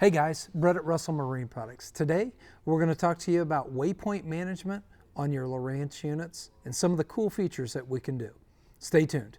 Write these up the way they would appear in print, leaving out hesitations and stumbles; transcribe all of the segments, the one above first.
Hey guys, Brett at Russell Marine Products. Today we're going to talk to you about waypoint management on your Lowrance units and some of the cool features that we can do. Stay tuned.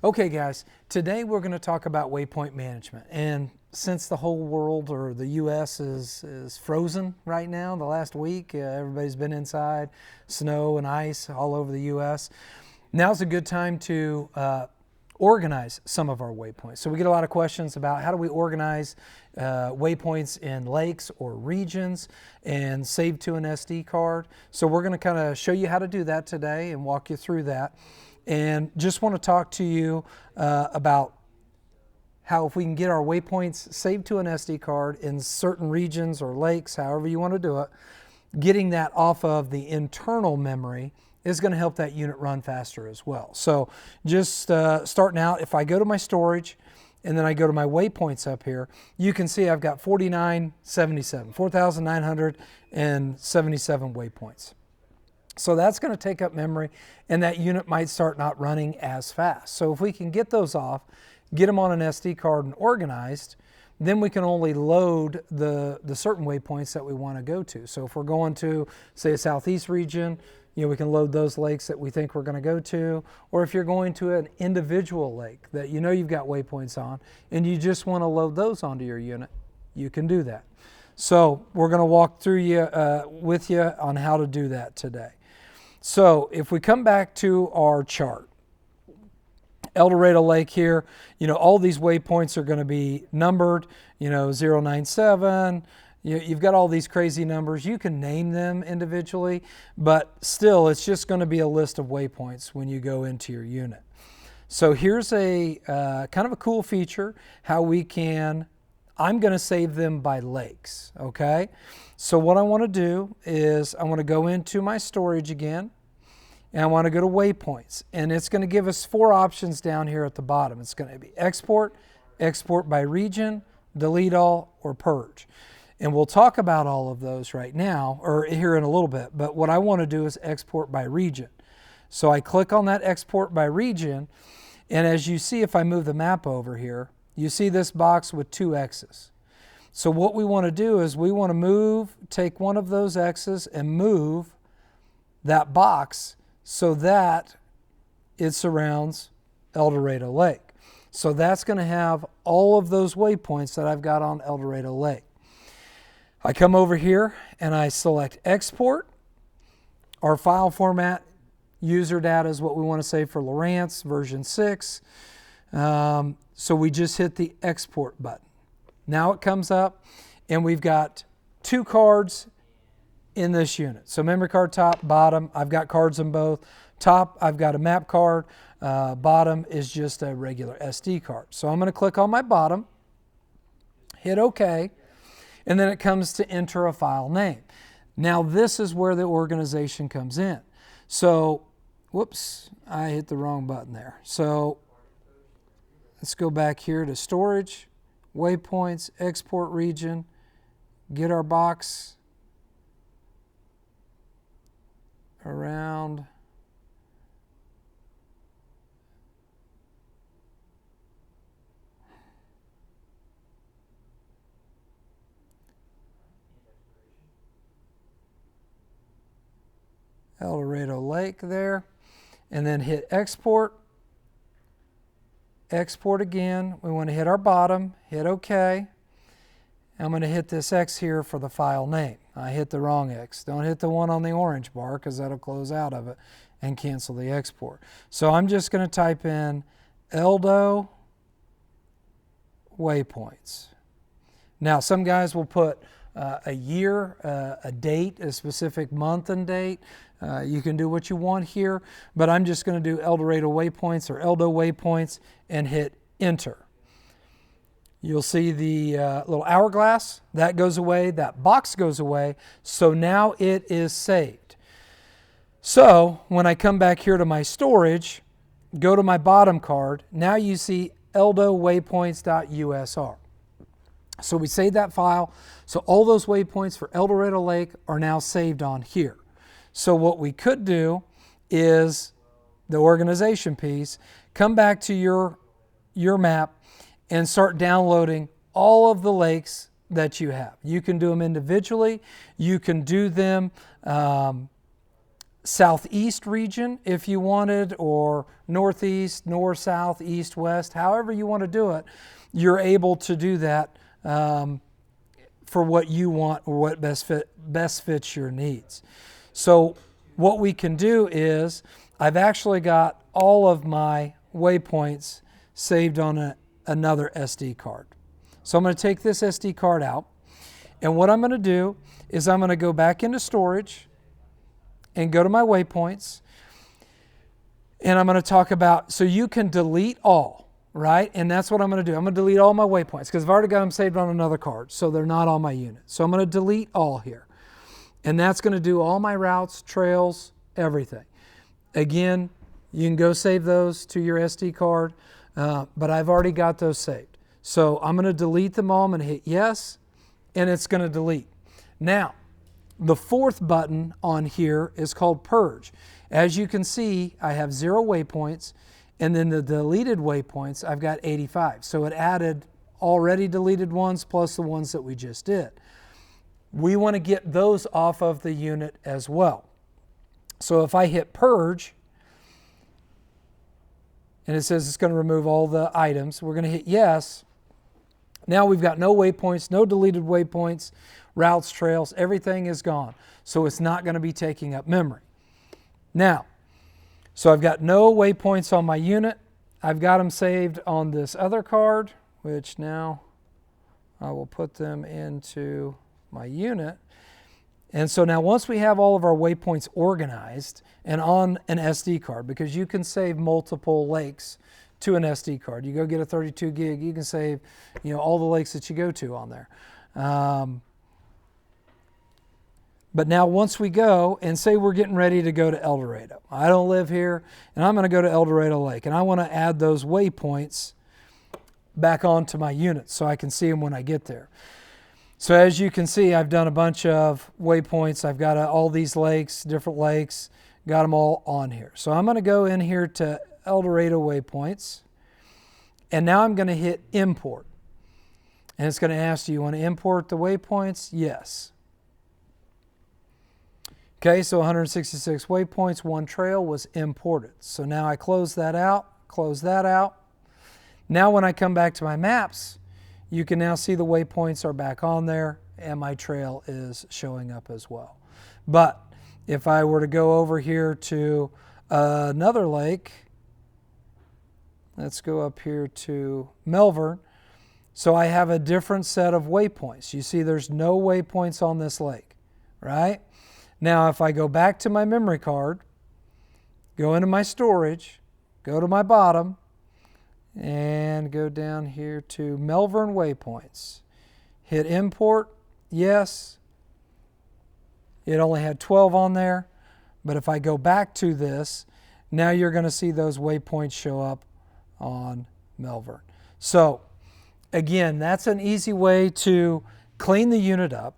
Okay guys, today we're going to talk about waypoint management, and since the whole world or the US is frozen right now, the last week, everybody's been inside, snow and ice all over the US. Now's a good time to organize some of our waypoints. So we get a lot of questions about how do we organize waypoints in lakes or regions and save to an SD card. So we're going to kind of show you how to do that today and walk you through that. And just want to talk to you about how if we can get our waypoints saved to an SD card in certain regions or lakes, however you want to do it, getting that off of the internal memory is going to help that unit run faster as well. So just starting out, if I go to my storage and then I go to my waypoints up here, you can see I've got 4,977 waypoints. So that's going to take up memory, and that unit might start not running as fast. So if we can get those off, get them on an SD card and organized, then we can only load the certain waypoints that we want to go to. So if we're going to, say, a southeast region, we can load those lakes that we think we're going to go to. Or if you're going to an individual lake that you've got waypoints on and you just want to load those onto your unit, you can do that. So we're going to walk through with you on how to do that today. So if we come back to our chart, El Dorado Lake here, all these waypoints are going to be numbered, 097. You've got all these crazy numbers. You can name them individually, but still it's just going to be a list of waypoints when you go into your unit. So here's a kind of a cool feature, how we can, I'm going to save them by lakes, okay? So what I want to do is I want to go into my storage again, and I want to go to waypoints, and it's going to give us 4 options down here at the bottom. It's going to be export, export by region, delete all, or purge. And we'll talk about all of those right now, or here in a little bit, but what I want to do is export by region. So I click on that export by region, and as you see, if I move the map over here, you see this box with 2 X's. So what we want to do is we want to take one of those X's and move that box so that it surrounds El Dorado Lake. So that's going to have all of those waypoints that I've got on El Dorado Lake. I come over here and I select export. Our file format, user data is what we want to save for Lowrance version 6. So we just hit the export button. Now it comes up and we've got 2 cards in this unit. So memory card top, bottom, I've got cards in both. Top, I've got a map card. Bottom is just a regular SD card. So I'm going to click on my bottom, hit OK, and then it comes to enter a file name. Now this is where the organization comes in. So, whoops, I hit the wrong button there. So let's go back here to storage, waypoints, export region, get our box around El Dorado Lake there, and then hit export. Export again. We want to hit our bottom, hit OK. I'm going to hit this X here for the file name. I hit the wrong X. Don't hit the one on the orange bar because that'll close out of it and cancel the export. So I'm just going to type in Eldo waypoints. Now some guys will put a year, a date, a specific month and date. You can do what you want here, but I'm just going to do El Dorado waypoints or Eldo waypoints and hit enter. You'll see the little hourglass. That goes away. That box goes away. So now it is saved. So when I come back here to my storage, go to my bottom card, now you see eldowaypoints.usr. So we saved that file. So all those waypoints for El Dorado Lake are now saved on here. So what we could do is the organization piece, come back to your map and start downloading all of the lakes that you have. You can do them individually. You can do them southeast region if you wanted, or northeast, north, south, east, west, however you want to do it. You're able to do that for what you want or what best fits your needs. So what we can do is, I've actually got all of my waypoints saved on another SD card. So I'm going to take this SD card out, and what I'm going to do is I'm going to go back into storage and go to my waypoints, and I'm going to talk about, so you can delete all, right? And that's what I'm going to do. I'm going to delete all my waypoints because I've already got them saved on another card, so they're not on my unit. So I'm going to delete all here, and that's going to do all my routes, trails, everything. Again, you can go save those to your SD card, but I've already got those saved. So I'm going to delete them all. I'm going to hit yes, and it's going to delete. Now, the fourth button on here is called Purge. As you can see, I have 0 waypoints, and then the deleted waypoints, I've got 85. So it added already deleted ones plus the ones that we just did. We want to get those off of the unit as well. So if I hit Purge, and it says it's going to remove all the items, we're going to hit yes. Now we've got no waypoints, no deleted waypoints, routes, trails, everything is gone. So it's not going to be taking up memory. Now, so I've got no waypoints on my unit. I've got them saved on this other card, which now I will put them into my unit. And so now once we have all of our waypoints organized and on an SD card, because you can save multiple lakes to an SD card. You go get a 32 gig, you can save, all the lakes that you go to on there. But now once we go and say we're getting ready to go to El Dorado. I don't live here, and I'm going to go to El Dorado Lake, and I want to add those waypoints back onto my unit so I can see them when I get there. So as you can see, I've done a bunch of waypoints. I've got all these lakes, different lakes, got them all on here. So I'm going to go in here to El Dorado waypoints, and now I'm going to hit import. And it's going to ask, do you want to import the waypoints? Yes. Okay, so 166 waypoints, 1 trail was imported. So now I close that out. Now when I come back to my maps, you can now see the waypoints are back on there and my trail is showing up as well. But if I were to go over here to another lake, let's go up here to Melbourne. So I have a different set of waypoints. You see there's no waypoints on this lake, right? Now if I go back to my memory card, go into my storage, go to my bottom, and go down here to Melbourne waypoints. Hit import, yes. It only had 12 on there, but if I go back to this, now you're going to see those waypoints show up on Melbourne. So again, that's an easy way to clean the unit up,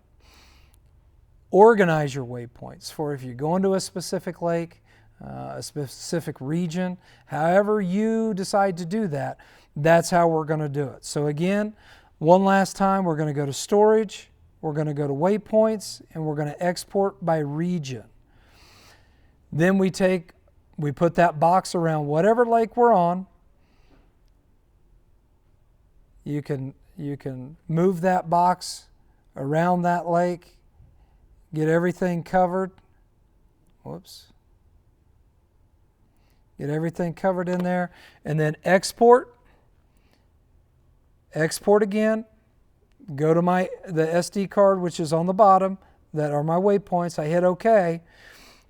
organize your waypoints for if you're going to a specific lake, a specific region, however you decide to do that, that's how we're going to do it. So again, one last time, we're going to go to storage, we're going to go to waypoints, and we're going to export by region. Then we put that box around whatever lake we're on. You can move that box around that lake, get everything covered. Whoops. Get everything covered in there, and then export. Export again. Go to the SD card, which is on the bottom, that are my waypoints. I hit OK.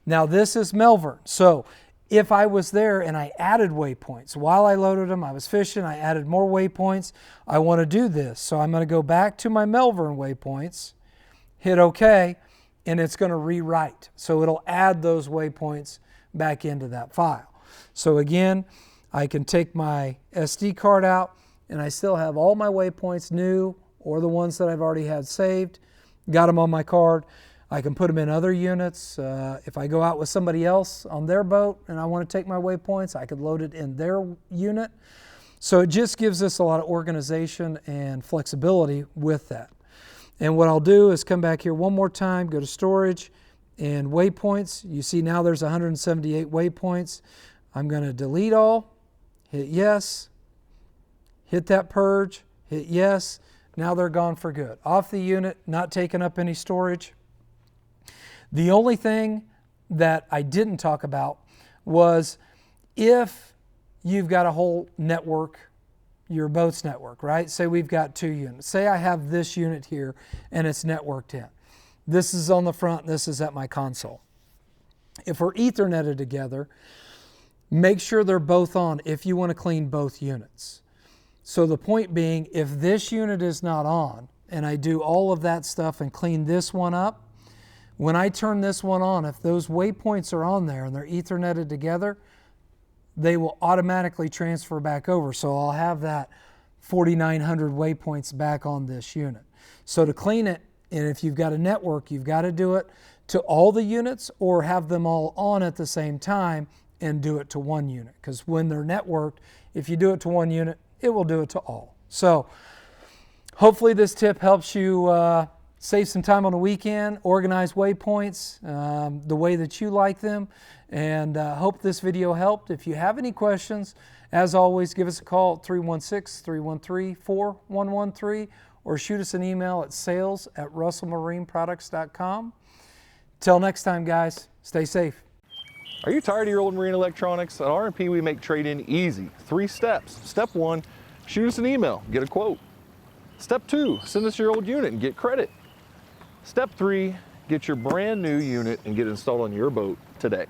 Now this is Melbourne. So If I was there and I added waypoints, while I loaded them, I was fishing, I added more waypoints, I want to do this. So I'm going to go back to my Melbourne waypoints, hit OK, and it's going to rewrite. So it'll add those waypoints back into that file. So again, I can take my SD card out and I still have all my waypoints, new or the ones that I've already had saved, got them on my card. I can put them in other units. If I go out with somebody else on their boat and I want to take my waypoints, I could load it in their unit. So it just gives us a lot of organization and flexibility with that. And what I'll do is come back here one more time, go to storage and waypoints. You see now there's 178 waypoints. I'm going to delete all, hit yes, hit that purge, hit yes. Now they're gone for good. Off the unit, not taking up any storage. The only thing that I didn't talk about was if you've got a whole network, your boat's network, right? Say we've got 2 units. Say I have this unit here and it's networked in. This is on the front, this is at my console. If we're Ethernetted together, make sure they're both on if you want to clean both units. So the point being, if this unit is not on and I do all of that stuff and clean this one up, when I turn this one on, if those waypoints are on there and they're Ethernetted together, they will automatically transfer back over. So I'll have that 4,900 waypoints back on this unit. So to clean it, and if you've got a network, you've got to do it to all the units or have them all on at the same time and do it to one unit. Because when they're networked, if you do it to one unit, it will do it to all. So hopefully this tip helps you save some time on the weekend, organize waypoints the way that you like them, and hope this video helped. If you have any questions, as always, give us a call at 316-313-4113 or shoot us an email at sales@russellmarineproducts.com. Till next time, guys, stay safe. Are you tired of your old marine electronics? At R&P, we make trade-in easy. 3 steps. Step 1, shoot us an email, get a quote. Step 2, send us your old unit and get credit. Step 3, get your brand new unit and get it installed on your boat today.